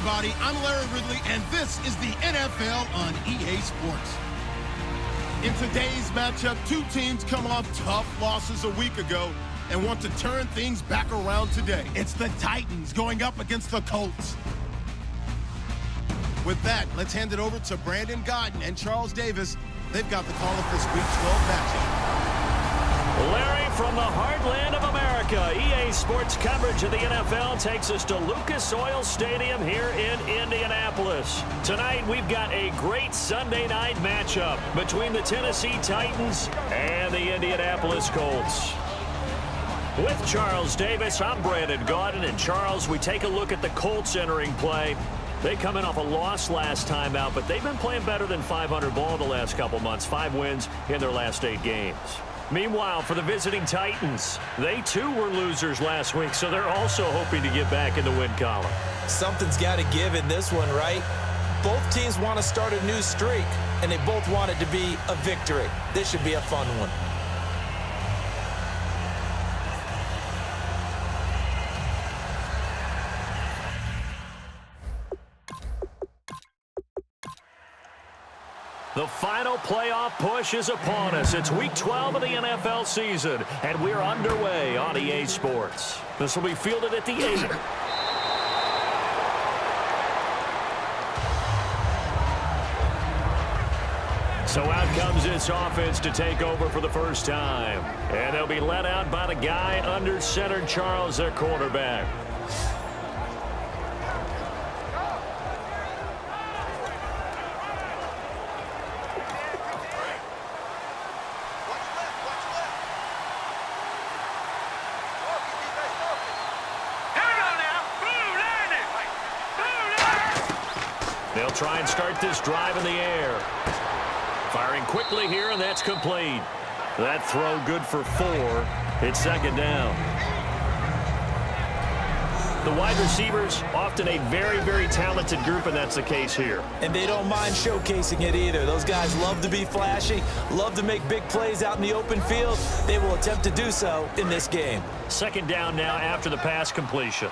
everybody. I'm Larry Ridley, and this is the NFL on EA Sports. In today's matchup, two teams come off tough losses a week ago and want to turn things back around today. It's the Titans going up against the Colts. With that, let's hand it over to Brandon Godden and Charles Davis. They've got the call of this Week 12 matchup. Larry, from the heartland of America, EA Sports coverage of the NFL takes us to Lucas Oil Stadium here in Indianapolis. Tonight, we've got a great Sunday night matchup between the Tennessee Titans and the Indianapolis Colts. With Charles Davis, I'm Brandon Godden, and Charles, we take a look at the Colts entering play. They come in off a loss last time out, but they've been playing better than 500 ball the last couple months. 5 wins in their last 8 games. Meanwhile, for the visiting Titans, they too were losers last week, so they're also hoping to get back in the win column. Something's got to give in this one, right? Both teams want to start a new streak, and they both want it to be a victory. This should be a fun one. The final playoff push is upon us. It's Week 12 of the NFL season, and we're underway on EA Sports. This will be fielded at the 8. So out comes this offense to take over for the first time. And they'll be led out by the guy under center, Charles, their quarterback. They'll try and start this drive in the air. Firing quickly here, and that's complete. That throw good for 4. It's second down. The wide receivers, often a very, very talented group, and that's the case here. And they don't mind showcasing it either. Those guys love to be flashy, love to make big plays out in the open field. They will attempt to do so in this game. Second down now after the pass completion.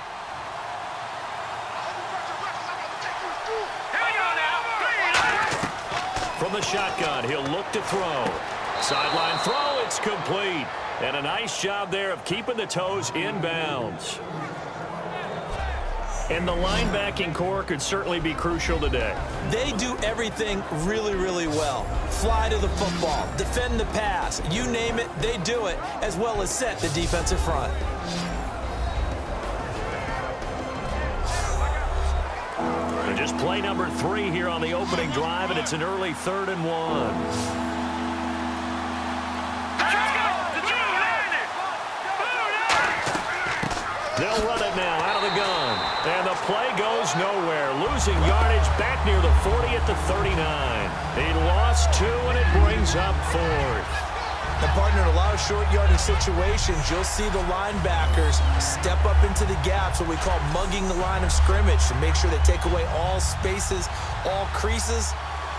From the shotgun, he'll look to throw. Sideline throw, it's complete. And a nice job there of keeping the toes in bounds. And the linebacking core could certainly be crucial today. They do everything really, really well. Fly to the football, defend the pass, you name it, they do it, as well as set the defensive front. Just play number 3 here on the opening drive, and it's an early 3rd and 1. They'll run it now out of the gun. And the play goes nowhere. Losing yardage back near the 40 at the 39. He lost 2, and it brings up 4th. And partner, in a lot of short yardage situations, you'll see the linebackers step up into the gaps, what we call mugging the line of scrimmage, to make sure they take away all spaces, all creases.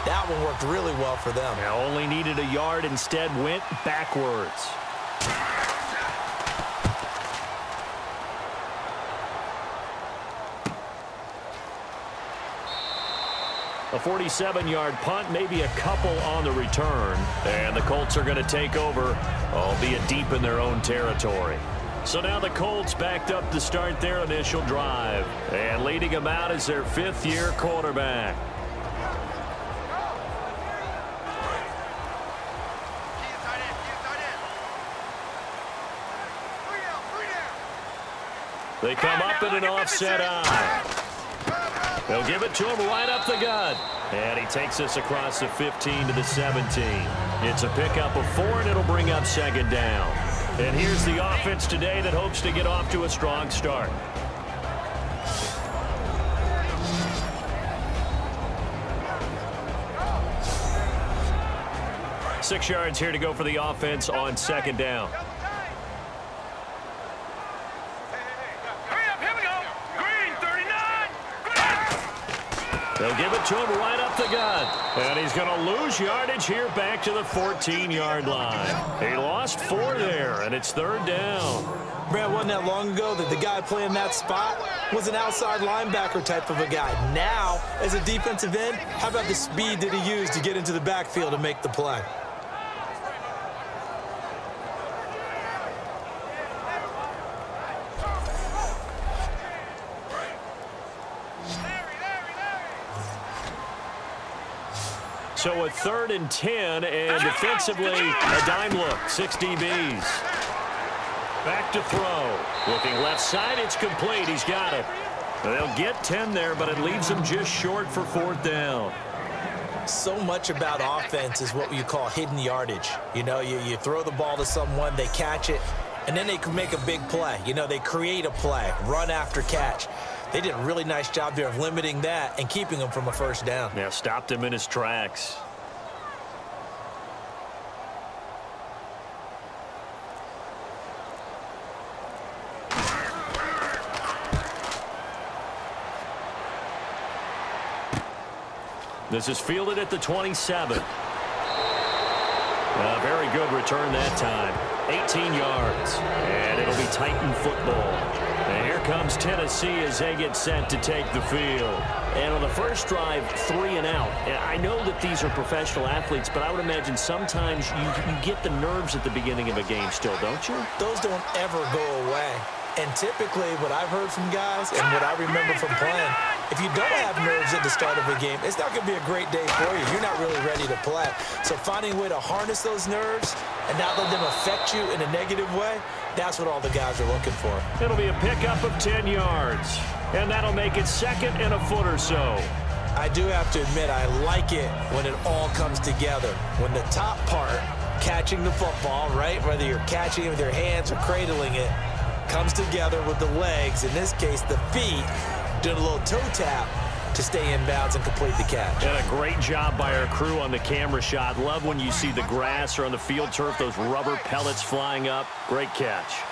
That one worked really well for them. Now only needed a yard, instead went backwards. A 47-yard punt, maybe a couple on the return. And the Colts are going to take over, albeit deep in their own territory. So now the Colts backed up to start their initial drive. And leading them out is their 5th-year quarterback. They come up in an offset eye. They'll give it to him right up the gut. And he takes this across the 15 to the 17. It's a pickup of 4, and it'll bring up second down. And here's the offense today that hopes to get off to a strong start. Six yards here to go for the offense on second down. They'll give it to him right up the gut. And he's going to lose yardage here back to the 14-yard line. He lost 4 there, and it's 3rd down. Man, wasn't that long ago that the guy playing that spot was an outside linebacker type of a guy. Now, as a defensive end, how about the speed that he used to get into the backfield and make the play? So a 3rd and 10, and defensively, a dime look, 6 DBs. Back to throw. Looking left side, it's complete. He's got it. They'll get 10 there, but it leaves them just short for 4th down. So much about offense is what you call hidden yardage. You know, you throw the ball to someone, they catch it, and then they can make a big play. You know, they create a play, run after catch. They did a really nice job there of limiting that and keeping him from a 1st down. Yeah, stopped him in his tracks. This is fielded at the 27. A very good return that time. 18 yards. And it'll be Titan football. And here comes Tennessee as they get set to take the field. And on the first drive, 3 and out. I know that these are professional athletes, but I would imagine sometimes you get the nerves at the beginning of a game still, don't you? Those don't ever go away. And typically what I've heard from guys and what I remember from playing, if you don't have nerves at the start of a game, it's not going to be a great day for you. You're not really ready to play. So finding a way to harness those nerves and not let them affect you in a negative way, that's what all the guys are looking for. It'll be a pickup of 10 yards. And that'll make it 2nd and a foot or so. I do have to admit, I like it when it all comes together. When the top part, catching the football, right, whether you're catching it with your hands or cradling it, comes together with the legs, in this case the feet, doing a little toe tap to stay in bounds and complete the catch. And a great job by our crew on the camera shot. Love when you see the grass or on the field turf, those rubber pellets flying up. Great catch.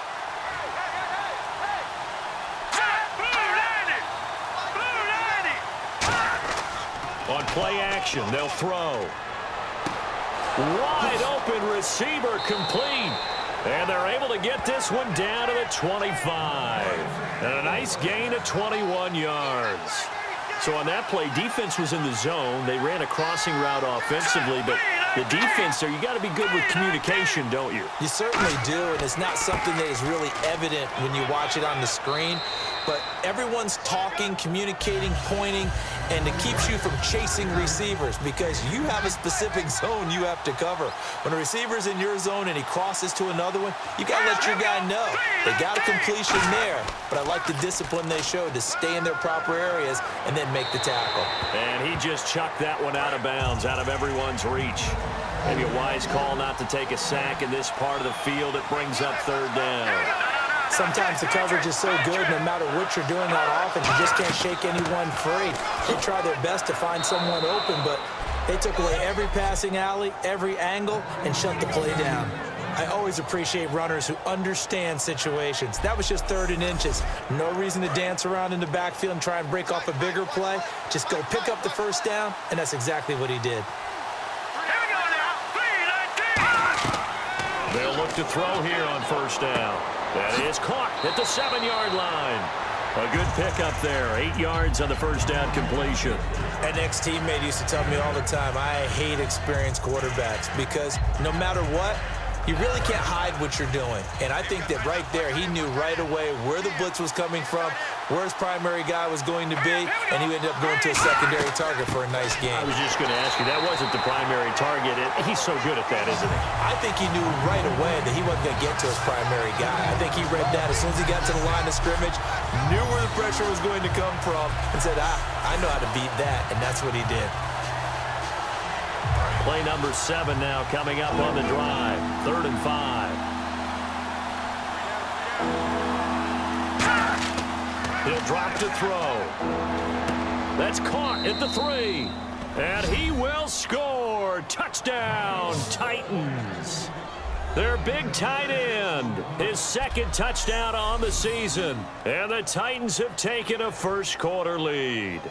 On play action, they'll throw. Wide open receiver complete. And they're able to get this one down to the 25. And a nice gain of 21 yards. So on that play, defense was in the zone. They ran a crossing route offensively, but the defense there, you got to be good with communication, don't you? You certainly do, and it's not something that is really evident when you watch it on the screen. But everyone's talking, communicating, pointing, and it keeps you from chasing receivers because you have a specific zone you have to cover. When a receiver's in your zone and he crosses to another one, you got to let your guy know. They got a completion there, but I like the discipline they showed to stay in their proper areas and then make the tackle. And he just chucked that one out of bounds, out of everyone's reach. Maybe a wise call not to take a sack in this part of the field. It brings up 3rd down. Sometimes the coverage is so good, no matter what you're doing on offense, you just can't shake anyone free. They try their best to find someone open, but they took away every passing alley, every angle, and shut the play down. I always appreciate runners who understand situations. That was just 3rd and inches. No reason to dance around in the backfield and try and break off a bigger play. Just go pick up the 1st down, and that's exactly what he did. They'll look to throw here on 1st down. That is caught at the 7-yard line. A good pickup there. 8 yards on the 1st down completion. An ex-teammate used to tell me all the time, I hate experienced quarterbacks because no matter what, you really can't hide what you're doing. And I think that right there, he knew right away where the blitz was coming from, where his primary guy was going to be, and he ended up going to a secondary target for a nice game. I was just going to ask you, that wasn't the primary target. He's so good at that, isn't he? I think he knew right away that he wasn't going to get to his primary guy. I think he read that as soon as he got to the line of scrimmage, knew where the pressure was going to come from, and said, I know how to beat that, and that's what he did. Play number 7 now coming up on the drive. 3rd and 5. He'll drop to throw. That's caught at the 3. And he will score. Touchdown, Titans. Their big tight end. His 2nd touchdown on the season. And the Titans have taken a 1st quarter lead.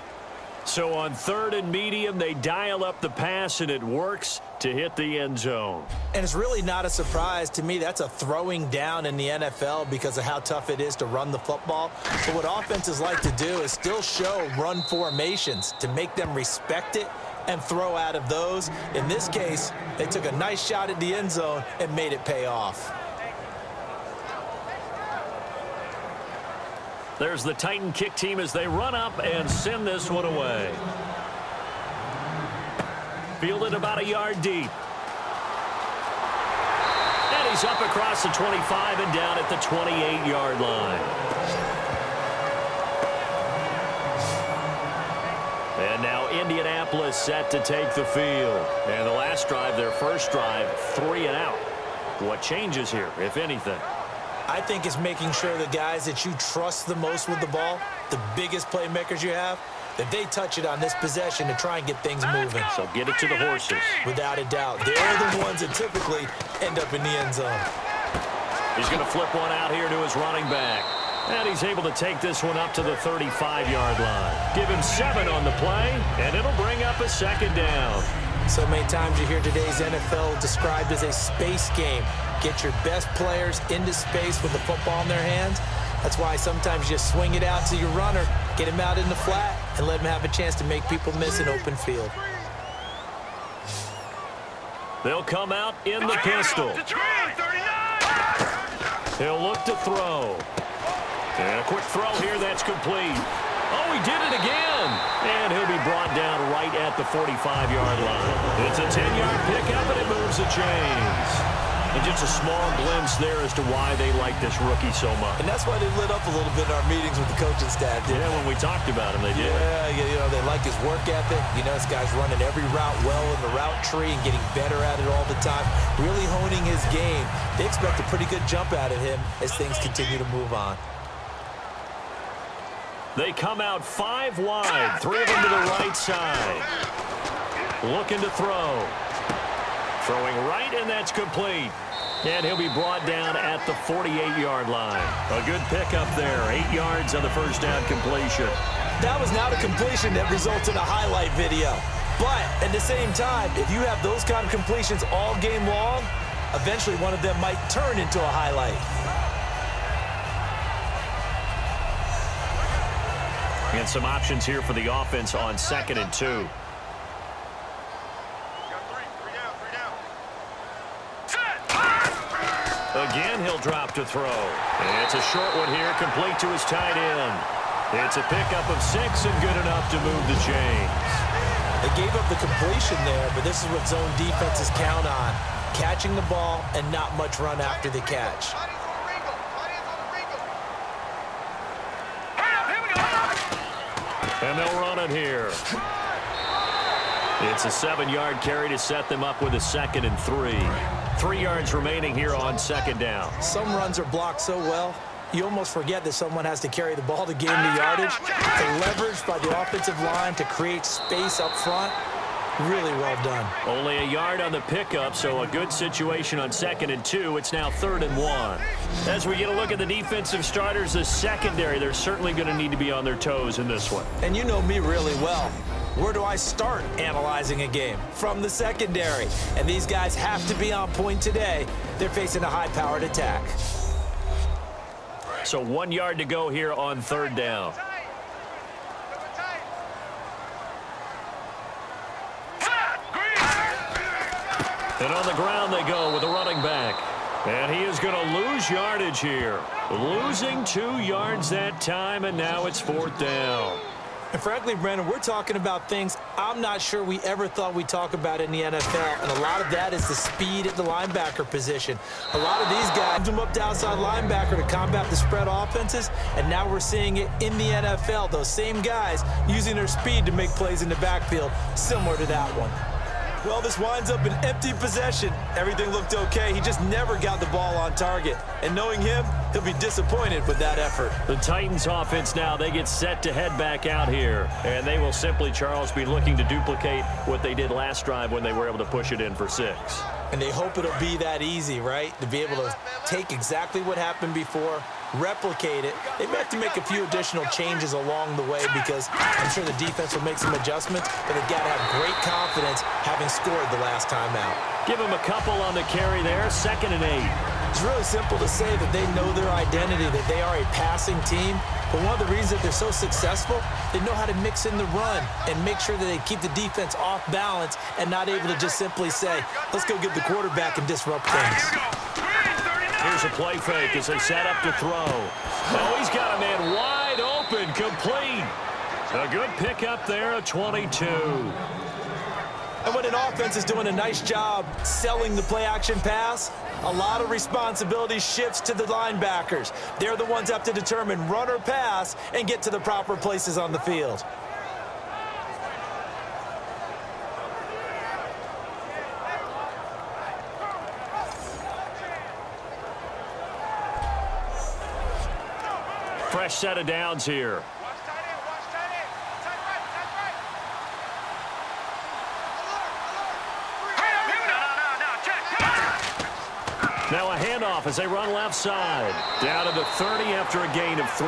So on 3rd and medium, they dial up the pass, and it works to hit the end zone. And it's really not a surprise to me. That's a throwing down in the NFL because of how tough it is to run the football. But what offenses like to do is still show run formations to make them respect it and throw out of those. In this case, they took a nice shot at the end zone and made it pay off. There's the Titan kick team as they run up and send this one away. Fielded about a yard deep. And he's up across the 25 and down at the 28-yard line. And now Indianapolis set to take the field. And the last drive, their first drive, 3 and out. What changes here, if anything? I think it's making sure the guys that you trust the most with the ball, the biggest playmakers you have, that they touch it on this possession to try and get things moving. So get it to the horses. Without a doubt. They're the ones that typically end up in the end zone. He's going to flip one out here to his running back. And he's able to take this one up to the 35-yard line. Give him 7 on the play, and it'll bring up a 2nd down. So many times you hear today's NFL described as a space game. Get your best players into space with the football in their hands. That's why sometimes you just swing it out to your runner, get him out in the flat, and let him have a chance to make people miss an open field. They'll come out in the pistol. He'll look to throw. And a quick throw here that's complete. Oh, he did it again. And he'll be brought down right at the 45-yard line. It's a 10-yard pickup, and it moves the chains. And just a small glimpse there as to why they like this rookie so much. And that's why they lit up a little bit in our meetings with the coaching staff. Yeah, when we talked about him, they did. Yeah, they like his work ethic. You know, this guy's running every route well in the route tree and getting better at it all the time, really honing his game. They expect a pretty good jump out of him as things continue to move on. They come out 5 wide, 3 of them to the right side. Looking to throw. Throwing right, and that's complete. And he'll be brought down at the 48-yard line. A good pickup there. 8 yards on the first down completion. That was not a completion that results in a highlight video. But at the same time, if you have those kind of completions all game long, eventually one of them might turn into a highlight. And some options here for the offense on 2nd and 2. Again, he'll drop to throw. And it's a short one here, complete to his tight end. It's a pickup of 6 and good enough to move the chains. They gave up the completion there, but this is what zone defenses count on. Catching the ball and not much run after the catch. And they'll run it here. It's a 7-yard carry to set them up with a 2nd and 3. 3 yards remaining here on 2nd down. Some runs are blocked so well, you almost forget that someone has to carry the ball to gain the yardage. The leverage by the offensive line to create space up front, really well done. Only a yard on the pickup, so a good situation on 2nd and 2. It's now 3rd and 1. As we get a look at the defensive starters, the secondary, they're certainly going to need to be on their toes in this one. And you know me really well. Where do I start analyzing a game? From the secondary. And these guys have to be on point today. They're facing a high-powered attack. So 1 yard to go here on 3rd down. And on the ground they go with a running back. And he is going to lose yardage here. Losing 2 yards that time, and now it's 4th down. And frankly, Brandon, we're talking about things I'm not sure we ever thought we'd talk about in the NFL. And a lot of that is the speed at the linebacker position. A lot of these guys moved them up to outside linebacker to combat the spread offenses. And now we're seeing it in the NFL. Those same guys using their speed to make plays in the backfield, similar to that one. Well, this winds up an empty possession. Everything looked okay. He just never got the ball on target. And knowing him, he'll be disappointed with that effort. The Titans offense now, they get set to head back out here. And they will simply, Charles, be looking to duplicate what they did last drive when they were able to push it in for 6. And they hope it'll be that easy, right? To be able to take exactly what happened before, replicate it. They may have to make a few additional changes along the way because I'm sure the defense will make some adjustments, but they've got to have great confidence having scored the last time out. Give him a couple on the carry there, 2nd and 8. It's really simple to say that they know their identity, that they are a passing team. But one of the reasons that they're so successful, they know how to mix in the run and make sure that they keep the defense off balance and not able to just simply say, let's go get the quarterback and disrupt things. Here's a play fake as they set up to throw. Oh, he's got a man wide open, complete. A good pickup there, a 22. And when an offense is doing a nice job selling the play-action pass, a lot of responsibility shifts to the linebackers. They're the ones that have to determine run or pass and get to the proper places on the field. Fresh set of downs here. Now a handoff as they run left side. Down to the 30 after a gain of 3.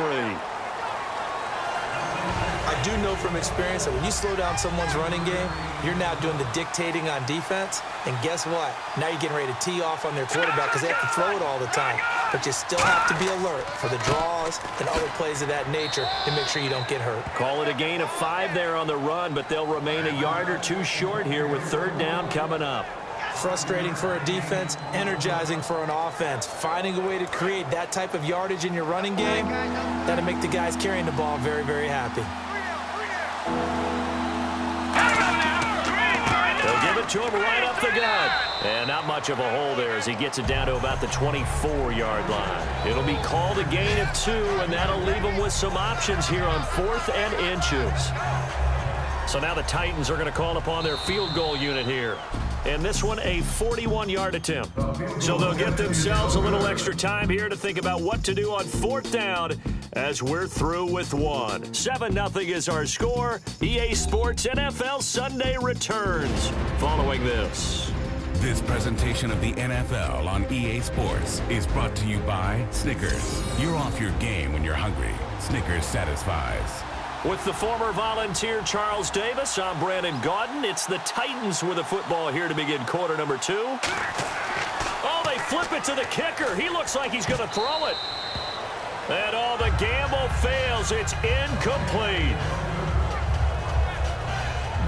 I do know from experience that when you slow down someone's running game, you're now doing the dictating on defense. And guess what? Now you're getting ready to tee off on their quarterback because they have to throw it all the time. But you still have to be alert for the draws and other plays of that nature to make sure you don't get hurt. Call it a gain of 5 there on the run, but they'll remain a yard or 2 short here with 3rd down coming up. Frustrating for a defense, energizing for an offense. Finding a way to create that type of yardage in your running game, that'll make the guys carrying the ball very, very happy. They'll give it to him right up the gut. And not much of a hole there as he gets it down to about the 24-yard line. It'll be called a gain of 2, and that'll leave them with some options here on 4th and inches. So now the Titans are going to call upon their field goal unit here. And this one, a 41-yard attempt. So they'll get themselves a little extra time here to think about what to do on 4th down as we're through with 1. 7-0 is our score. EA Sports NFL Sunday returns following this. This presentation of the NFL on EA Sports is brought to you by Snickers. You're off your game when you're hungry. Snickers satisfies. With the former Volunteer Charles Davis, I'm Brandon Gaudin. It's the Titans with the football here to begin quarter number 2. Oh, they flip it to the kicker. He looks like he's going to throw it. And all the gamble fails. It's incomplete.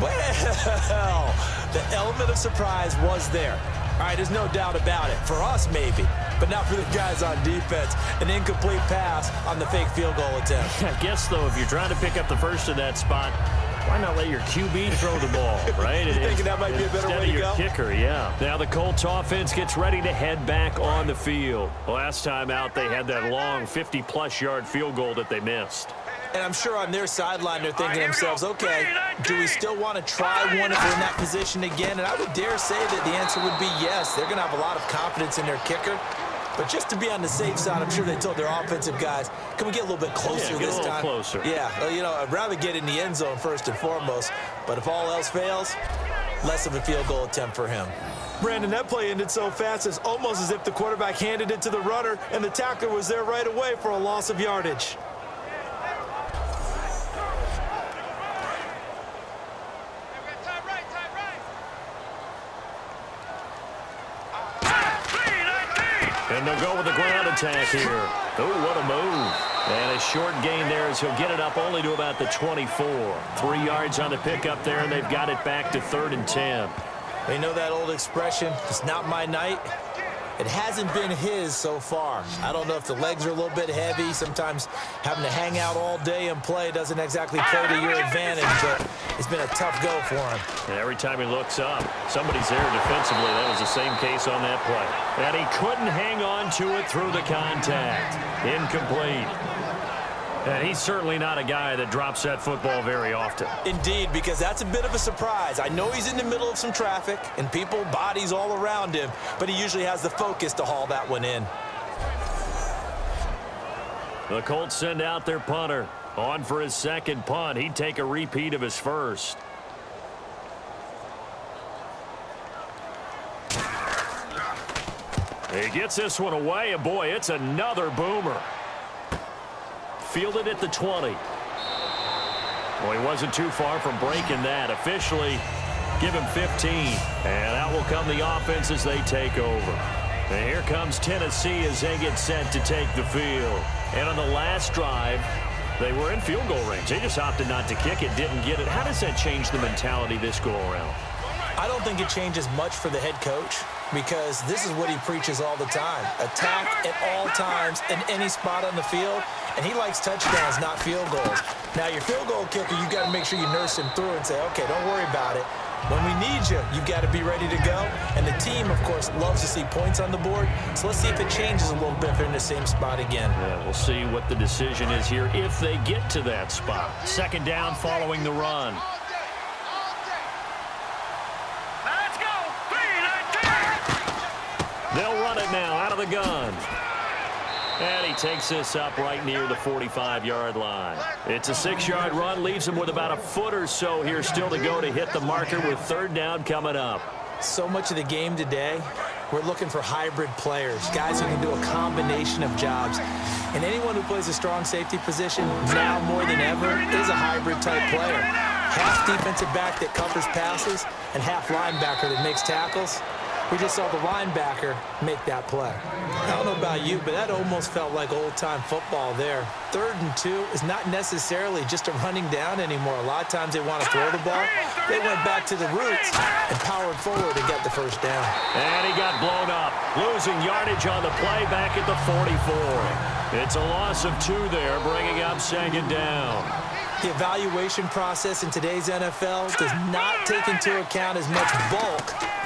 Well, the element of surprise was there. All right, there's no doubt about it. For us, maybe. But not for the guys on defense. An incomplete pass on the fake field goal attempt. I guess, though, if you're trying to pick up the first in that spot, why not let your QB throw the ball, right? You thinking that might be a better way to go? Instead of your kicker, yeah. Now the Colts offense gets ready to head back on the field. Last time out, they had that long 50-plus yard field goal that they missed. And I'm sure on their sideline they're thinking to themselves, okay, do we still want to try one if we're in that position again? And I would dare say that the answer would be yes. They're going to have a lot of confidence in their kicker. But just to be on the safe side, I'm sure they told their offensive guys, can we get a little bit closer this time? Get a little closer. Yeah, well, you know, I'd rather get in the end zone first and foremost. But if all else fails, less of a field goal attempt for him. Brandon, that play ended so fast, it's almost as if the quarterback handed it to the runner and the tackler was there right away for a loss of yardage. And they'll go with the ground attack here. Oh, what a move. And a short gain there as he'll get it up only to about the 24. 3 yards on the pickup there, and they've got it back to 3rd and 10. They know that old expression, it's not my night. It hasn't been his so far. I don't know if the legs are a little bit heavy. Sometimes having to hang out all day and play doesn't exactly play to your advantage, but it's been a tough go for him. And every time he looks up, somebody's there defensively. That was the same case on that play. And he couldn't hang on to it through the contact. Incomplete. And he's certainly not a guy that drops that football very often. Indeed, because that's a bit of a surprise. I know he's in the middle of some traffic and people, bodies all around him, but he usually has the focus to haul that one in. The Colts send out their punter. On for his second punt. He'd take a repeat of his first. He gets this one away, and boy, it's another boomer. fielded at the 20. Well, he wasn't too far from breaking that. Officially, give him 15. And out will come the offense as they take over. And here comes Tennessee as they get set to take the field. And on the last drive, they were in field goal range. They just opted not to kick it, didn't get it. How does that change the mentality this go-around? I don't think it changes much for the head coach because this is what he preaches all the time. Attack at all times in any spot on the field, and he likes touchdowns, not field goals. Now, your field goal kicker, you got to make sure you nurse him through and say, okay, don't worry about it. When we need you, you got to be ready to go. And the team, of course, loves to see points on the board. So let's see if it changes a little bit if they're in the same spot again. Yeah, we'll see what the decision is here if they get to that spot. Second down following the run. Let's go. They'll run it now out of the gun. And he takes this up right near the 45-yard line. It's a 6-yard run, leaves him with about a foot or so here still to go to hit the marker with third down coming up. So much of the game today, we're looking for hybrid players, guys who can do a combination of jobs. And anyone who plays a strong safety position, now more than ever, is a hybrid-type player. Half defensive back that covers passes and half linebacker that makes tackles. We just saw the linebacker make that play. I don't know about you, but that almost felt like old-time football there. 3rd and 2 is not necessarily just a running down anymore. A lot of times they want to throw the ball. They went back to the roots and powered forward and got the first down. And he got blown up, losing yardage on the play back at the 44. It's a loss of 2 there, bringing up second down. The evaluation process in today's NFL does not take into account as much bulk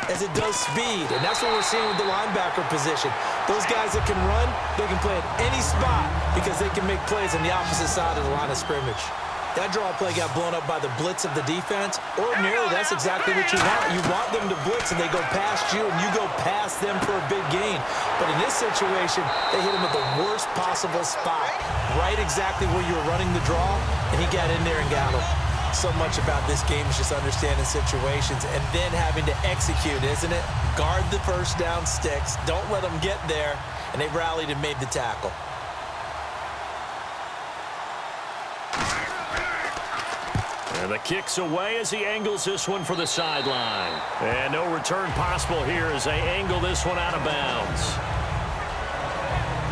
as it does speed, and that's what we're seeing with the linebacker position. Those guys that can run, they can play at any spot because they can make plays on the opposite side of the line of scrimmage. That draw play got blown up by the blitz of the defense. Ordinarily, that's exactly what you want. You want them to blitz, and they go past you, and you go past them for a big gain. But in this situation, they hit him at the worst possible spot, right exactly where you were running the draw, and he got in there and got him. So much about this game is just understanding situations and then having to execute, isn't it? Guard the first down sticks. Don't let them get there. And they rallied and made the tackle. And the kick's away as he angles this one for the sideline. And no return possible here as they angle this one out of bounds.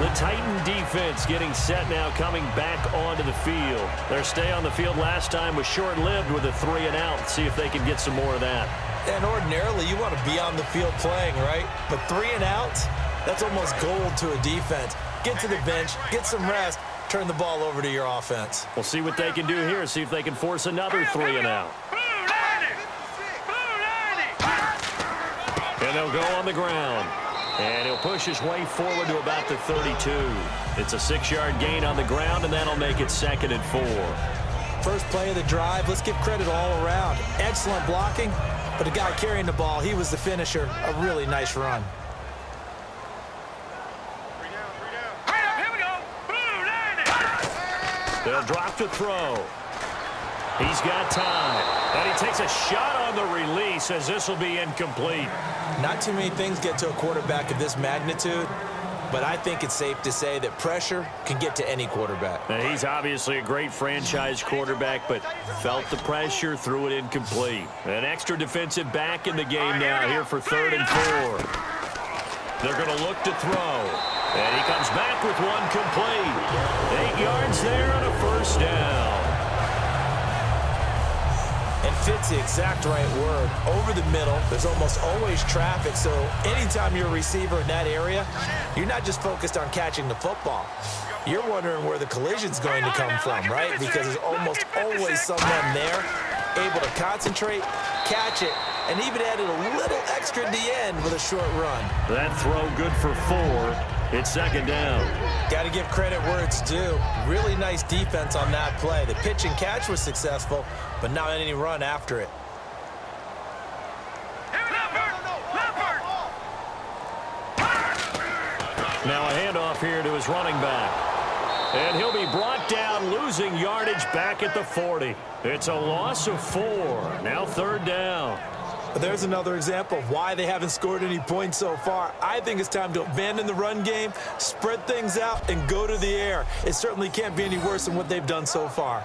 The Titan defense getting set now, coming back onto the field. Their stay on the field last time was short-lived with a 3-and-out. See if they can get some more of that. And ordinarily, you want to be on the field playing, right? But 3-and-outs, that's almost gold to a defense. Get to the bench, get some rest, turn the ball over to your offense. We'll see what they can do here, see if they can force another 3-and-out. And they'll go on the ground. And he'll push his way forward to about the 32. It's a 6-yard gain on the ground, and that'll make it 2nd and 4. First play of the drive, let's give credit all around. Excellent blocking, but the guy carrying the ball, he was the finisher. A really nice run. Here we go. They'll drop to throw. He's got time. And he takes a shot on the release as this will be incomplete. Not too many things get to a quarterback of this magnitude, but I think it's safe to say that pressure can get to any quarterback. Now, he's obviously a great franchise quarterback, but felt the pressure, threw it incomplete. An extra defensive back in the game now here for 3rd and 4. They're going to look to throw. And he comes back with one complete. 8 yards there on a first down. And fits the exact right word. Over the middle, there's almost always traffic, so anytime you're a receiver in that area, you're not just focused on catching the football. You're wondering where the collision's going to come from, right? Because there's almost always someone there able to concentrate, catch it, and even added a little extra at the end with a short run. That throw good for 4. It's 2nd down. Got to give credit where it's due. Really nice defense on that play. The pitch and catch was successful, but not any run after it. Now a handoff here to his running back. And he'll be brought down, losing yardage back at the 40. It's a loss of 4. Now 3rd down. But there's another example of why they haven't scored any points so far. I think it's time to abandon the run game, spread things out, and go to the air. It certainly can't be any worse than what they've done so far.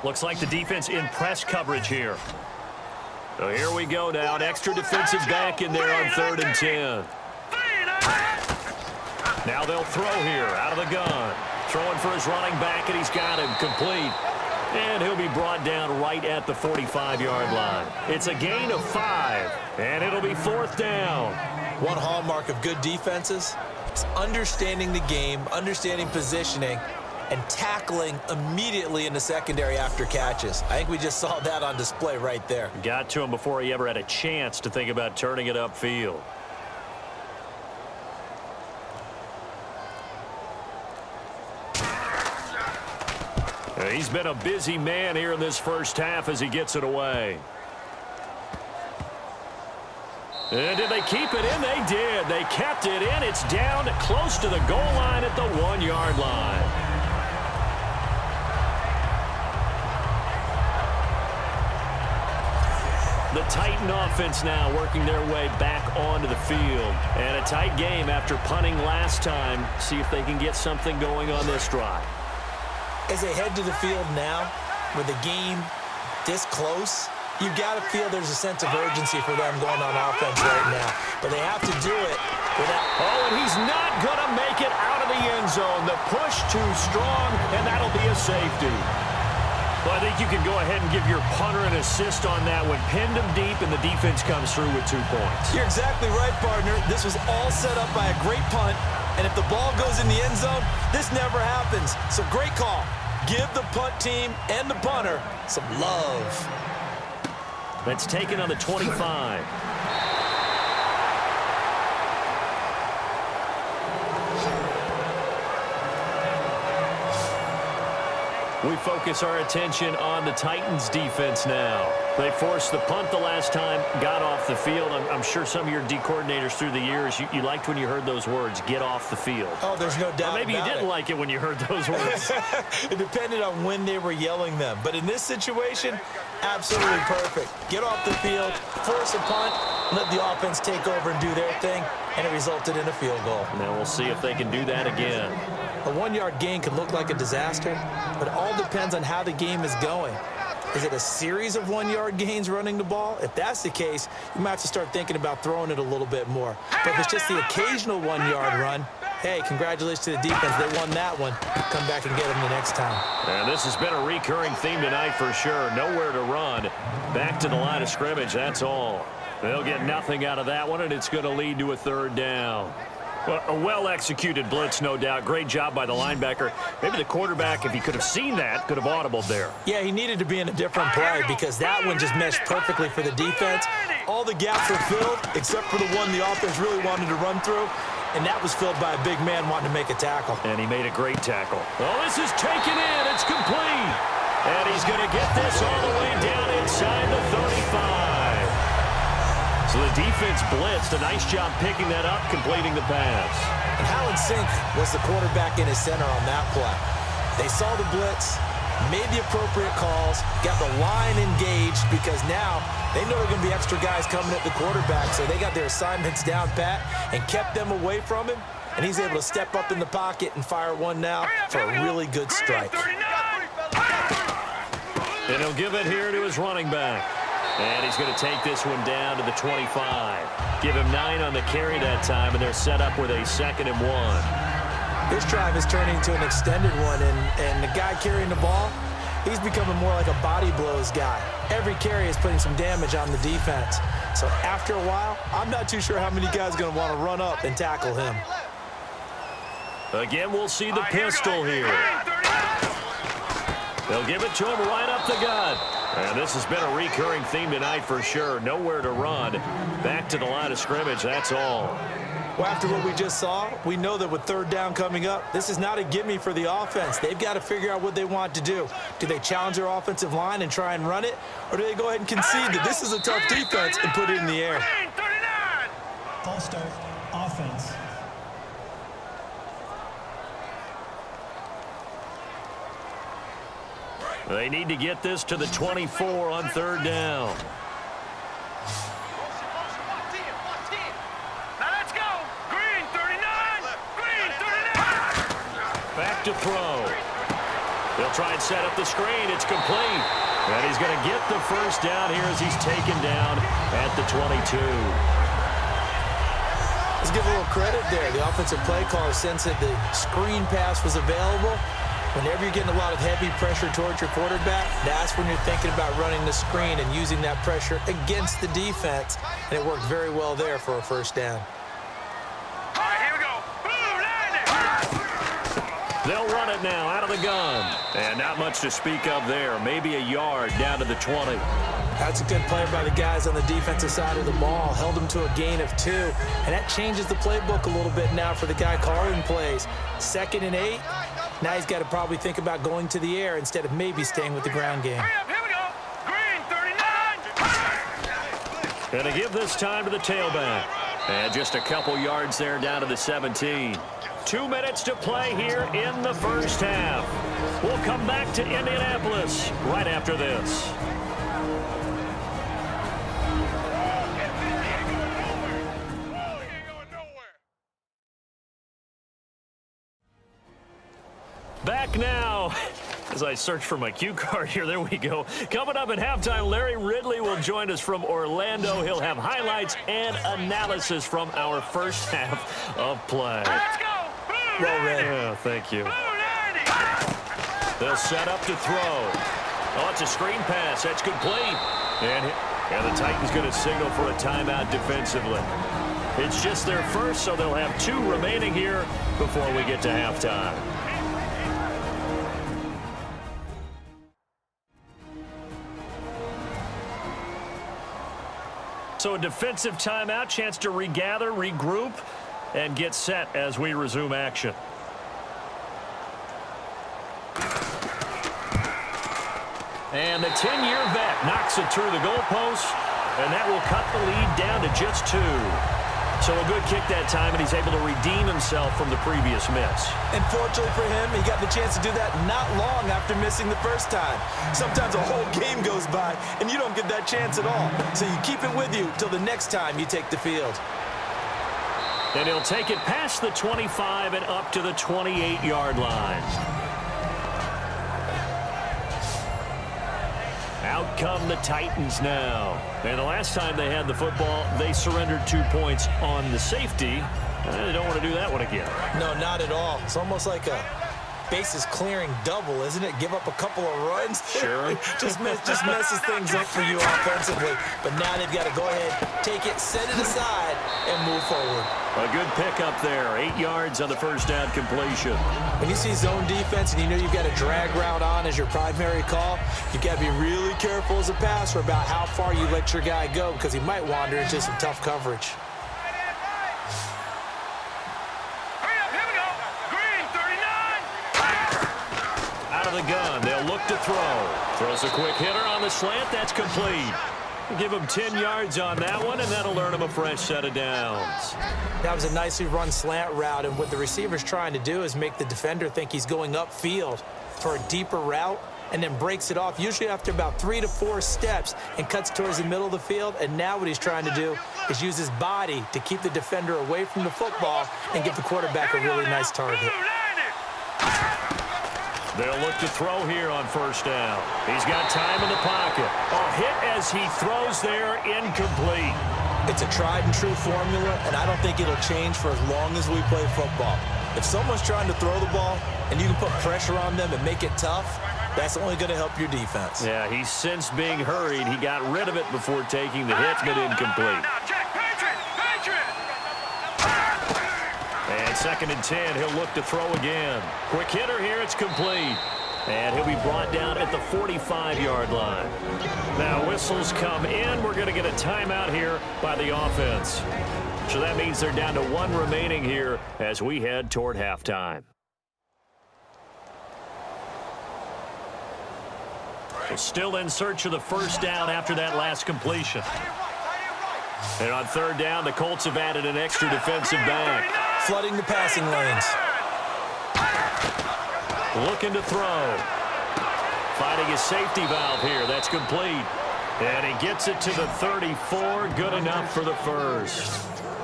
Looks like the defense in press coverage here. So here we go now. An extra defensive back in there on 3rd and 10. Now they'll throw here out of the gun. Throwing for his running back, and he's got him complete. And he'll be brought down right at the 45-yard line. It's a gain of 5, and it'll be 4th down. One hallmark of good defenses is understanding the game, understanding positioning, and tackling immediately in the secondary after catches. I think we just saw that on display right there. Got to him before he ever had a chance to think about turning it upfield. He's been a busy man here in this first half as he gets it away. And did they keep it in? They did. They kept it in. It's down close to the goal line at the 1-yard line. The Titan offense now working their way back onto the field. And a tight game after punting last time. See if they can get something going on this drive. As they head to the field now, with the game this close, you've got to feel there's a sense of urgency for them going on offense right now. But they have to do it without... Oh, and he's not going to make it out of the end zone. The push too strong, and that'll be a safety. Well, I think you can go ahead and give your punter an assist on that one. Pinned him deep, and the defense comes through with 2 points. You're exactly right, partner. This was all set up by a great punt. And if the ball goes in the end zone, this never happens. So great call. Give the punt team and the punter some love. That's taken on the 25. We focus our attention on the Titans defense now. They forced the punt the last time, got off the field. I'm sure some of your D coordinators through the years, you liked when you heard those words, get off the field. Oh, there's no doubt. Or maybe you didn't like it when you heard those words. It depended on when they were yelling them. But in this situation, absolutely perfect. Get off the field, force a punt, let the offense take over and do their thing, and it resulted in a field goal. Now we'll see if they can do that again. A 1-yard gain could look like a disaster, but it all depends on how the game is going. Is it a series of 1-yard gains running the ball? If that's the case, you might have to start thinking about throwing it a little bit more. But if it's just the occasional 1-yard run, hey, congratulations to the defense. They won that one. Come back and get them the next time. And this has been a recurring theme tonight for sure. Nowhere to run. Back to the line of scrimmage, that's all. They'll get nothing out of that one, and it's going to lead to a 3rd down. Well, a well-executed blitz, no doubt. Great job by the linebacker. Maybe the quarterback, if he could have seen that, could have audibled there. Yeah, he needed to be in a different play because that one just meshed perfectly for the defense. All the gaps were filled except for the one the offense really wanted to run through, and that was filled by a big man wanting to make a tackle. And he made a great tackle. Oh, this is taken in. It's complete. And he's going to get this all the way down inside the 35. So the defense blitzed. A nice job picking that up, completing the pass. And how in sync was the quarterback in his center on that play? They saw the blitz, made the appropriate calls, got the line engaged because now they know there are going to be extra guys coming at the quarterback, so they got their assignments down pat and kept them away from him, and he's able to step up in the pocket and fire one now for a really good strike. And he'll give it here to his running back. And he's going to take this one down to the 25. Give him 9 on the carry that time, and they're set up with a 2nd and 1. This drive is turning into an extended one, and the guy carrying the ball, he's becoming more like a body blows guy. Every carry is putting some damage on the defense. So after a while, I'm not too sure how many guys are going to want to run up and tackle him. Again, we'll see the pistol here. They'll give it to him right up the gut. And this has been a recurring theme tonight for sure. Nowhere to run. Back to the line of scrimmage, that's all. Well, after what we just saw, we know that with 3rd down coming up, this is not a gimme for the offense. They've got to figure out what they want to do. Do they challenge their offensive line and try and run it? Or do they go ahead and concede that this is a tough defense and put it in the air? False start, offense. They need to get this to the 24 on third down. Now let's go. Green 39. Green 39. Back to throw. They'll try and set up the screen. It's complete. And he's going to get the first down here as he's taken down at the 22. Let's give a little credit there. The offensive play caller sensed that the screen pass was available. Whenever you're getting a lot of heavy pressure towards your quarterback, that's when you're thinking about running the screen and using that pressure against the defense. And it worked very well there for a first down. All right, here we go. Boom, landed. They'll run it now out of the gun. And not much to speak of there. Maybe a yard down to the 20. That's a good play by the guys on the defensive side of the ball. Held them to a gain of 2. And that changes the playbook a little bit now for the guy calling plays. 2nd and 8. Now he's got to probably think about going to the air instead of maybe staying with the ground game. Hurry up, here we go. Green 39. Going to give this time to the tailback. And just a couple yards there down to the 17. 2 minutes to play here in the first half. We'll come back to Indianapolis right after this. Back now. As I search for my cue card here, there we go. Coming up at halftime, Larry Ridley will join us from Orlando. He'll have highlights and analysis from our first half of play. Let's go. Boom, Well read. Yeah, thank you. boom, landed. They'll set up to throw. Oh, it's a screen pass. That's complete. And the Titans going to signal for a timeout defensively. It's just their first, so they'll have 2 remaining here before we get to halftime. So a defensive timeout, chance to regather, regroup, and get set as we resume action. And the 10-year vet knocks it through the goalpost, and that will cut the lead down to just 2. So a good kick that time, and he's able to redeem himself from the previous miss. And fortunately for him, he got the chance to do that not long after missing the first time. Sometimes a whole game goes by, and you don't get that chance at all. So you keep it with you till the next time you take the field. And he'll take it past the 25 and up to the 28-yard line. Out come the Titans now. And the last time they had the football, they surrendered 2 points on the safety. They don't want to do that one again. No, not at all. It's almost like a bases clearing double, isn't it? Give up a couple of runs. Sure. just messes things up for you offensively. But now they've got to go ahead, take it, set it aside, and move forward. A good pickup there. 8 yards on the first down completion. When you see zone defense and you know you've got a drag route on as your primary call, you've got to be really careful as a passer about how far you let your guy go because he might wander into some tough coverage. Hurry up, here we go. Green 39. Out of the gun. They'll look to throw. Throws a quick hitter on the slant. That's complete. Give him 10 yards on that one, and that'll earn him a fresh set of downs. That was a nicely run slant route, and what the receiver's trying to do is make the defender think he's going upfield for a deeper route and then breaks it off, usually after about 3 to 4 steps, and cuts towards the middle of the field. And now what he's trying to do is use his body to keep the defender away from the football and give the quarterback a really nice target. They'll look to throw here on first down. He's got time in the pocket. A hit as he throws there, incomplete. It's a tried and true formula, and I don't think it'll change for as long as we play football. If someone's trying to throw the ball and you can put pressure on them and make it tough, that's only going to help your defense. Yeah, he's since being hurried. He got rid of it before taking the hit, but incomplete. And 2nd and 10, he'll look to throw again. Quick hitter here, it's complete. And he'll be brought down at the 45-yard line. Now whistles come in. We're going to get a timeout here by the offense. So that means they're down to 1 remaining here as we head toward halftime. So still in search of the first down after that last completion. And on 3rd down, the Colts have added an extra defensive back. Flooding the passing lanes. Looking to throw. finding his safety valve here. That's complete. And he gets it to the 34. Good enough for the first.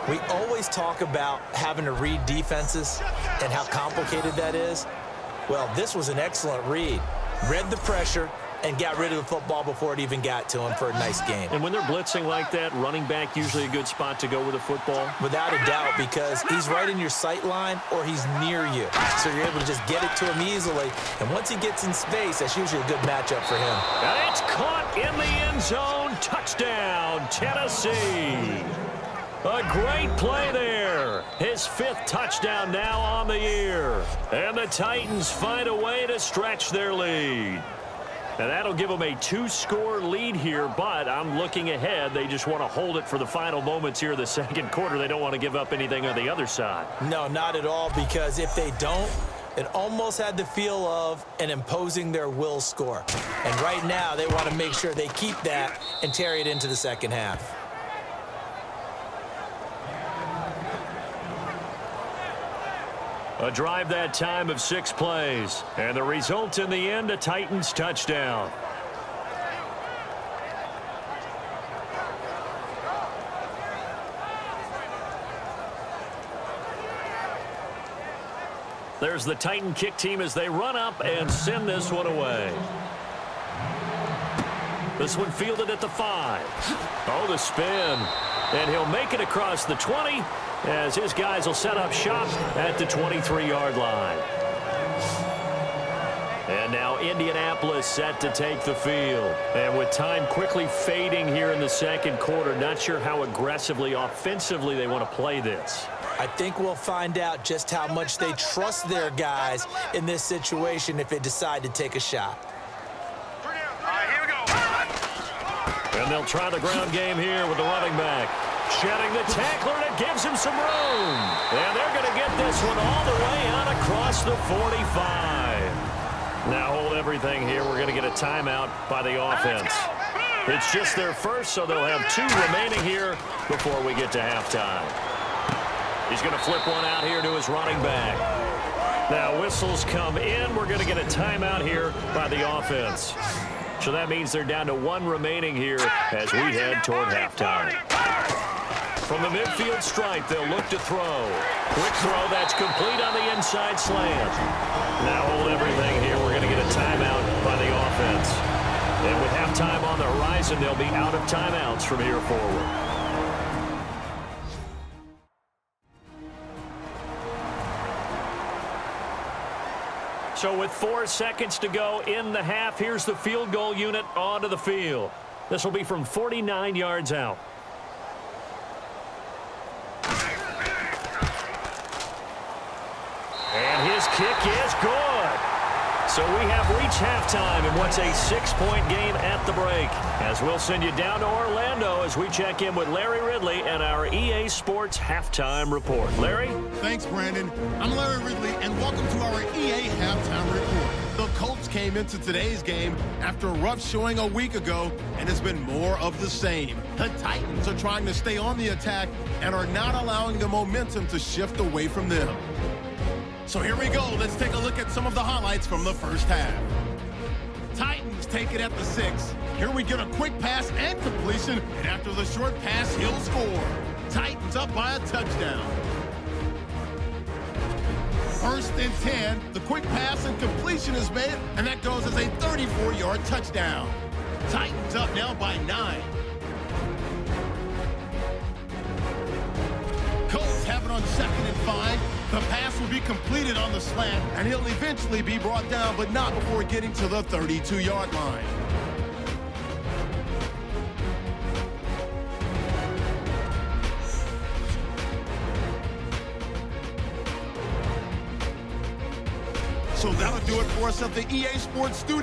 We always talk about having to read defenses and how complicated that is. Well, this was an excellent read. Read the pressure and got rid of the football before it even got to him for a nice game. And when they're blitzing like that, running back usually a good spot to go with the football? Without a doubt, because he's right in your sight line or he's near you. So you're able to just get it to him easily. And once he gets in space, that's usually a good matchup for him. And it's caught in the end zone. Touchdown, Tennessee. A great play there. His 5th touchdown now on the year. And the Titans find a way to stretch their lead. And that'll give them a 2-score lead here, but I'm looking ahead. They just want to hold it for the final moments here of the second quarter. They don't want to give up anything on the other side. No, not at all, because if they don't, it almost had the feel of an imposing their will score. And right now, they want to make sure they keep that and carry it into the second half. A drive that time of 6 plays. And the result in the end, a Titans touchdown. There's the Titan kick team as they run up and send this one away. This one fielded at the 5. Oh, the spin. And he'll make it across the 20 as his guys will set up shop at the 23-yard line. And now Indianapolis set to take the field. And with time quickly fading here in the second quarter, not sure how aggressively, offensively they want to play this. I think we'll find out just how much they trust their guys in this situation if they decide to take a shot. All right, here we go. And they'll try the ground game here with the running back. Shedding the tackler, and it gives him some room. And they're going to get this one all the way out across the 45. Now hold everything here. We're going to get a timeout by the offense. It's just their first, so they'll have 2 remaining here before we get to halftime. He's going to flip one out here to his running back. Now whistles come in. We're going to get a timeout here by the offense. So that means they're down to 1 remaining here as we head toward halftime. From the midfield stripe, they'll look to throw. Quick throw, that's complete on the inside slant. Now hold everything here. We're going to get a timeout by the offense. And with halftime on the horizon, they'll be out of timeouts from here forward. So with 4 seconds to go in the half, here's the field goal unit onto the field. This will be from 49 yards out. And his kick is good. So we have reached halftime in what's a 6-point game at the break. As we'll send you down to Orlando as we check in with Larry Ridley and our EA Sports Halftime Report. Larry? Thanks, Brandon. I'm Larry Ridley, and welcome to our EA Halftime Report. The Colts came into today's game after a rough showing a week ago, and it's been more of the same. The Titans are trying to stay on the attack and are not allowing the momentum to shift away from them. So here we go. Let's take a look at some of the highlights from the first half. Titans take it at the 6. Here we get a quick pass and completion, and after the short pass, he'll score. Titans up by a touchdown. 1st and 10. The quick pass and completion is made, and that goes as a 34-yard touchdown. Titans up now by 9. Colts have it on 2nd and 5. The pass will be completed on the slant, and he'll eventually be brought down, but not before getting to the 32-yard line. So that'll do it for us at the EA Sports Studio.